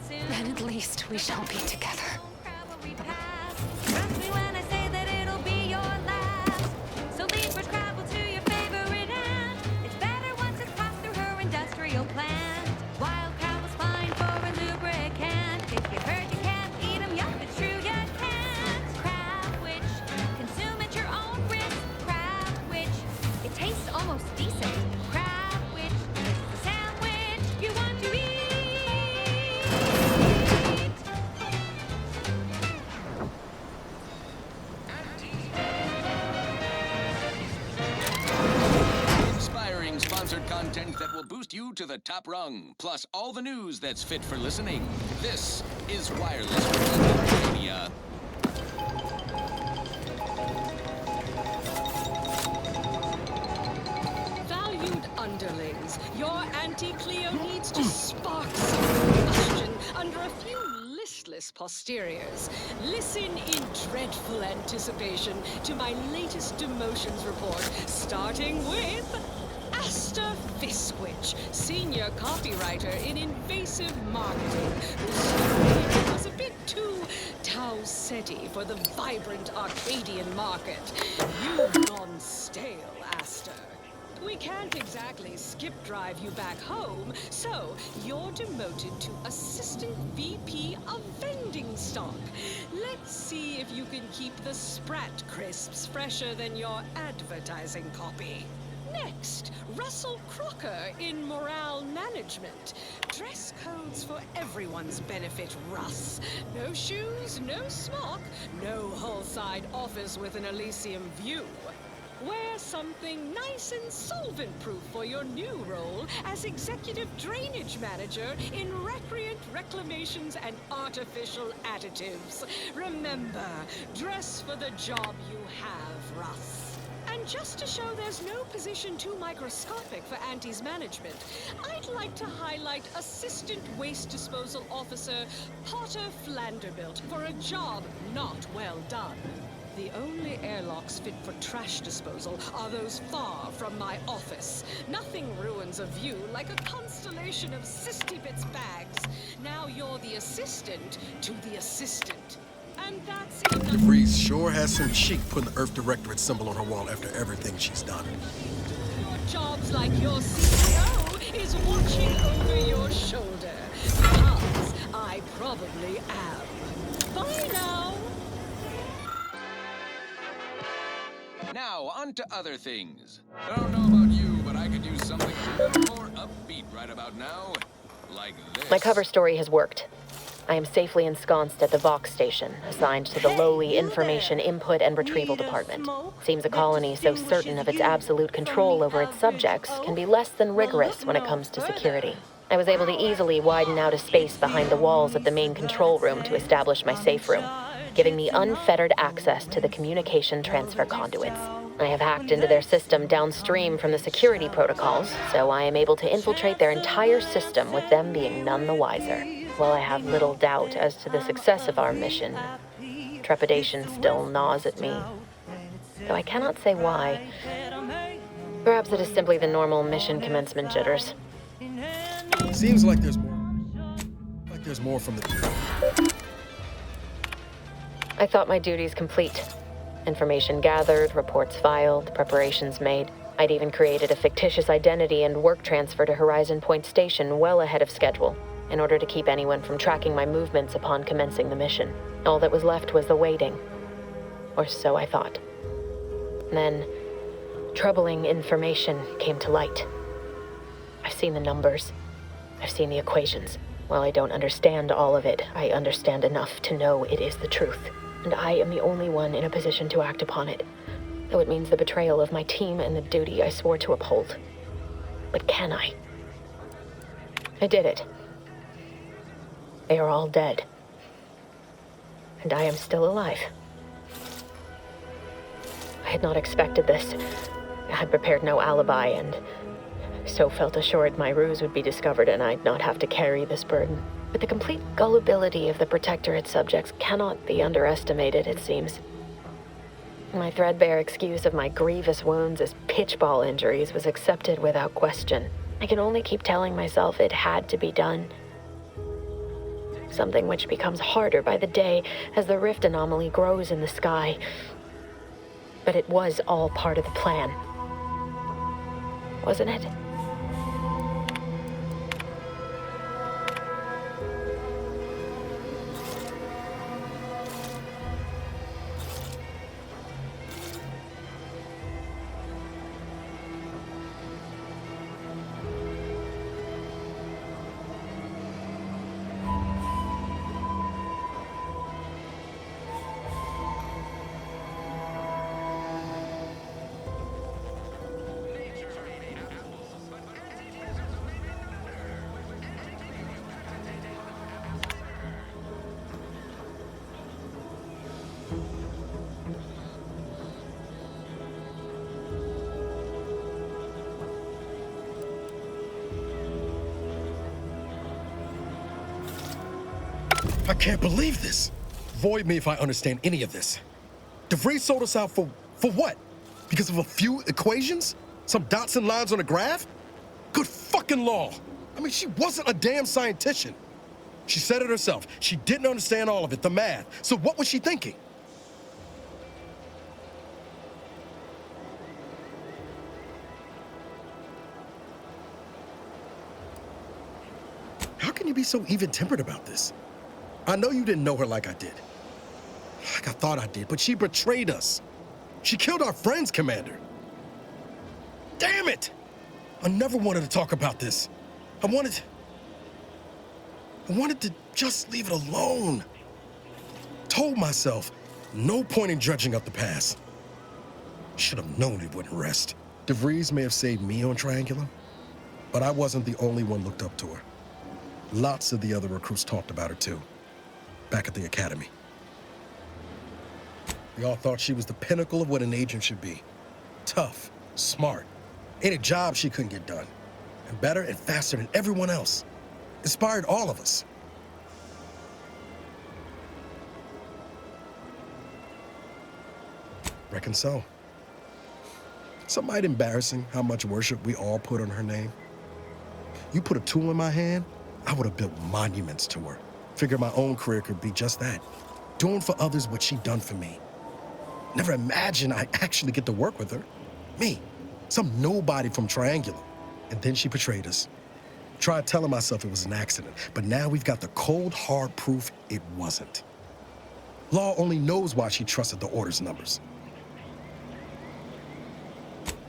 Speaker 1: Then at least we shall be together.
Speaker 20: Trust me when I say that it'll be your last. So leave for travel to your favorite aunt. It's better once it's passed through her industrial plant. Wild crabble's fine for a lubricant. If you heard you can't eat 'em, yup, it's true you can't. Crab witch, consume at your own risk. Crab witch, it tastes almost decent. Crab witch, it's the sandwich you want to eat.
Speaker 6: Inspiring sponsored content that will boost you to the top rung, plus all the news that's fit for listening. This is Wireless Media.
Speaker 3: Valued underlings, your Auntie Cleo needs to spark some combustion under a few listless posteriors. Listen in dreadful anticipation to my latest demotions report, starting with Asta Fiskwich, senior copywriter in invasive marketing, whose story was a bit too Tau-Ceti for the vibrant Arcadian market. You've gone stale, Asta. We can't exactly skip drive you back home, so you're demoted to Assistant VP of Vending Stock. Let's see if you can keep the Sprat crisps fresher than your advertising copy. Next, Russell Crocker in Morale Management. Dress codes for everyone's benefit, Russ. No shoes, no smock, no whole-side office with an Elysium view. Wear something nice and solvent-proof for your new role as Executive Drainage Manager in Recreant Reclamations and Artificial Additives. Remember, dress for the job you have, Russ. And just to show there's no position too microscopic for Auntie's management, I'd like to highlight Assistant Waste Disposal Officer Potter Flanderbilt for a job not well done. The only airlocks fit for trash disposal are those far from my office. Nothing ruins a view like a constellation of Sisty-Bits bags. Now you're the assistant to the assistant. And that's enough.
Speaker 2: DeVries sure has some cheek putting the Earth Directorate symbol on her wall after everything she's done.
Speaker 3: Your job's like your CEO is watching over your shoulder. Because I probably am. Bye now.
Speaker 6: Now, on to other things. I don't know about you, but I could use something a little more upbeat right about now. Like this.
Speaker 22: My cover story has worked. I am safely ensconced at the Vox station, assigned to the lowly Information Input and Retrieval Department. Seems a colony so certain of its absolute control over its subjects can be less than rigorous when it comes to security. I was able to easily widen out a space behind the walls of the main control room to establish my safe room, giving me unfettered access to the communication transfer conduits. I have hacked into their system downstream from the security protocols, so I am able to infiltrate their entire system with them being none the wiser. While I have little doubt as to the success of our mission, trepidation still gnaws at me, though I cannot say why. Perhaps it is simply the normal mission commencement jitters.
Speaker 2: Seems like there's more. There's more from the...
Speaker 22: I thought my duties complete. Information gathered, reports filed, preparations made. I'd even created a fictitious identity and work transfer to Horizon Point Station well ahead of schedule, in order to keep anyone from tracking my movements upon commencing the mission. All that was left was the waiting. Or so I thought. Then, troubling information came to light. I've seen the numbers. I've seen the equations. While I don't understand all of it, I understand enough to know it is the truth, and I am the only one in a position to act upon it, though it means the betrayal of my team and the duty I swore to uphold. But can I? I did it. They are all dead. And I am still alive. I had not expected this. I had prepared no alibi, and so felt assured my ruse would be discovered and I'd not have to carry this burden. But the complete gullibility of the Protectorate subjects cannot be underestimated, it seems. My threadbare excuse of my grievous wounds as pitchball injuries was accepted without question. I can only keep telling myself it had to be done. Something which becomes harder by the day as the rift anomaly grows in the sky. But it was all part of the plan. Wasn't it?
Speaker 2: I can't believe this. Void me if I understand any of this. DeVries sold us out for what? Because of a few equations? Some dots and lines on a graph? Good fucking law. I mean, she wasn't a damn scientist. She said it herself. She didn't understand all of it, the math. So what was she thinking? How can you be so even-tempered about this? I know you didn't know her like I did. Like I thought I did, but she betrayed us. She killed our friends, Commander. Damn it! I never wanted to talk about this. I wanted to just leave it alone. Told myself, no point in dredging up the past. Should have known it wouldn't rest. DeVries may have saved me on Triangular, but I wasn't the only one looked up to her. Lots of the other recruits talked about her too, back at the academy. We all thought she was the pinnacle of what an agent should be. Tough, smart, ain't a job she couldn't get done. And better and faster than everyone else. Inspired all of us. Reckon so. Some might embarrassing how much worship we all put on her name. You put a tool in my hand, I would have built monuments to her. Figured my own career could be just that. Doing for others what she done for me. Never imagined I'd actually get to work with her. Me, some nobody from Triangular. And then she betrayed us. Tried telling myself it was an accident, but now we've got the cold, hard proof it wasn't. Law only knows why she trusted the Order's numbers.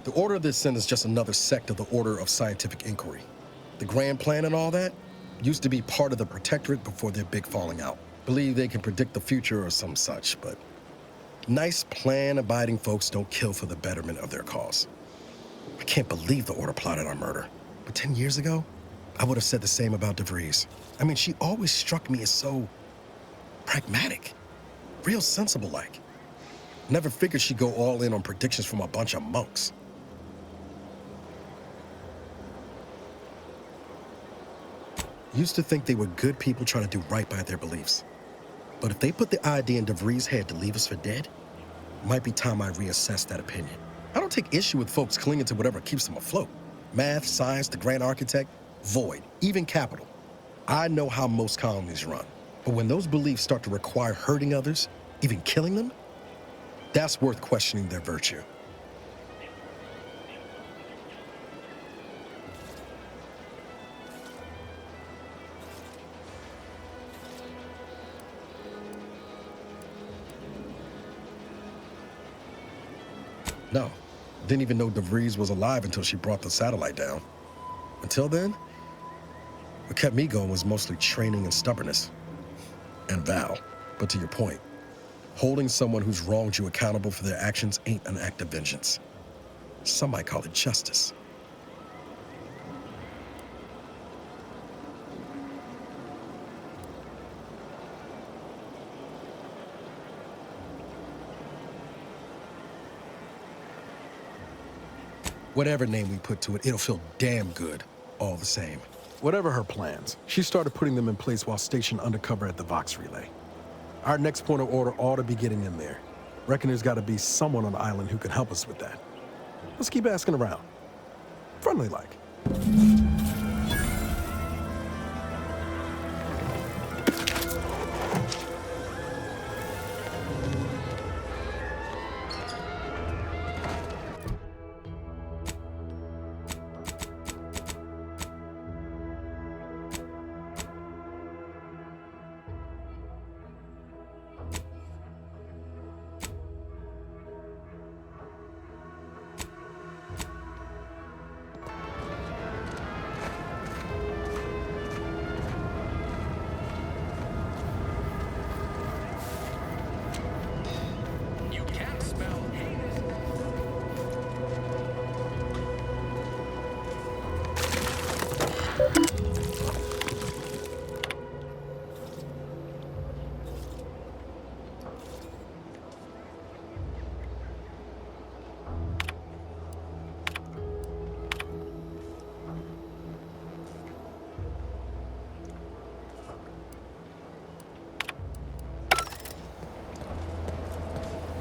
Speaker 2: The Order of this Sin is just another sect of the Order of Scientific Inquiry. The grand plan and all that used to be part of the Protectorate before their big falling out. Believe they can predict the future or some such, but nice plan-abiding folks don't kill for the betterment of their cause. I can't believe the Order plotted our murder. But 10 years ago, I would have said the same about DeVries. I mean, she always struck me as so pragmatic, real sensible-like. Never figured she'd go all in on predictions from a bunch of monks. Used to think they were good people trying to do right by their beliefs. But if they put the idea in DeVries' head to leave us for dead, it might be time I reassess that opinion. I don't take issue with folks clinging to whatever keeps them afloat. Math, science, the grand architect, void, even capital. I know how most colonies run. But when those beliefs start to require hurting others, even killing them, that's worth questioning their virtue. No, didn't even know DeVries was alive until she brought the satellite down. Until then, we kept me going was mostly training and stubbornness. And Val. But to your point, holding someone who's wronged you accountable for their actions ain't an act of vengeance. Some might call it justice. Whatever name we put to it, it'll feel damn good, all the same. Whatever her plans, she started putting them in place while stationed undercover at the Vox relay. Our next point of order ought to be getting in there. Reckon there's got to be someone on the island who can help us with that. Let's keep asking around. Friendly like.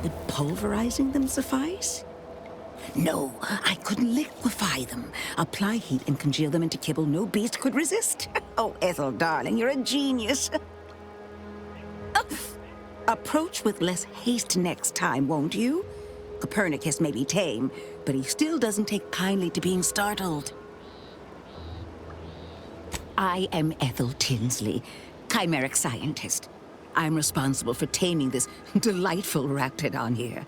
Speaker 4: Would pulverizing them suffice? No, I couldn't liquefy them. Apply heat and congeal them into kibble no beast could resist. Oh, Ethel, darling, you're a genius. Approach with less haste next time, won't you? Copernicus may be tame, but he still doesn't take kindly to being startled. I am Ethel Tinsley, chimeric scientist. I'm responsible for taming this delightful raptidon here.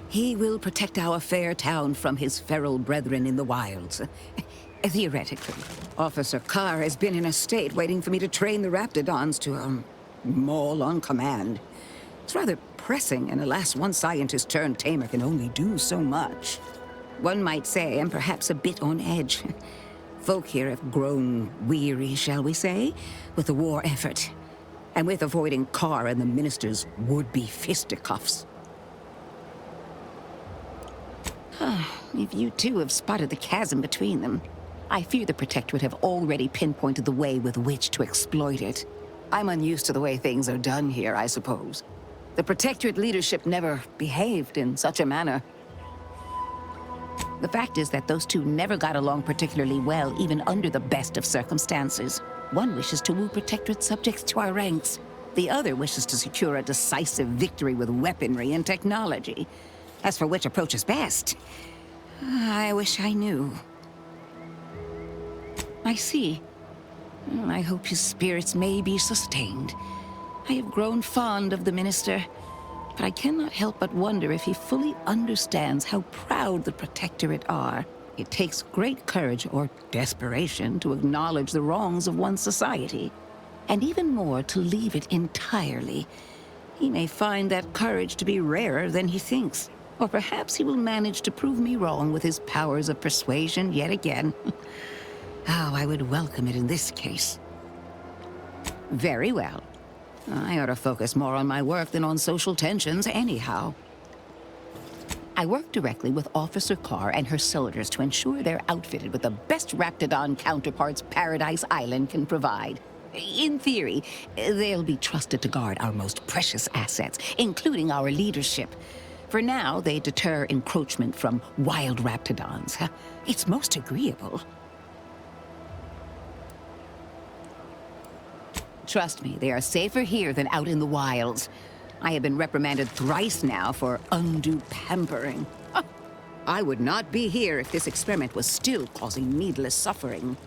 Speaker 4: He will protect our fair town from his feral brethren in the wilds. Theoretically. Officer Carr has been in a state waiting for me to train the raptidons to, maul on command. It's rather pressing, and alas, one scientist-turned-tamer can only do so much. One might say I'm perhaps a bit on edge. Folk here have grown weary, shall we say, with the war effort. And with avoiding Carr and the minister's would-be fisticuffs. If you too have spotted the chasm between them, I fear the Protectorate have already pinpointed the way with which to exploit it. I'm unused to the way things are done here, I suppose. The Protectorate leadership never behaved in such a manner. The fact is that those two never got along particularly well, even under the best of circumstances. One wishes to woo Protectorate subjects to our ranks. The other wishes to secure a decisive victory with weaponry and technology. As for which approach is best, I wish I knew. I see. I hope his spirits may be sustained. I have grown fond of the minister, but I cannot help but wonder if he fully understands how proud the Protectorate are. It takes great courage or desperation to acknowledge the wrongs of one's society, and even more to leave it entirely. He may find that courage to be rarer than he thinks, or perhaps he will manage to prove me wrong with his powers of persuasion yet again. Oh, I would welcome it in this case. Very well. I ought to focus more on my work than on social tensions anyhow. I work directly with Officer Carr and her soldiers to ensure they're outfitted with the best Raptidon counterparts Paradise Island can provide. In theory, they'll be trusted to guard our most precious assets, including our leadership. For now, they deter encroachment from wild Raptidons. It's most agreeable. Trust me, they are safer here than out in the wilds. I have been reprimanded thrice now for undue pampering. I would not be here if this experiment was still causing needless suffering.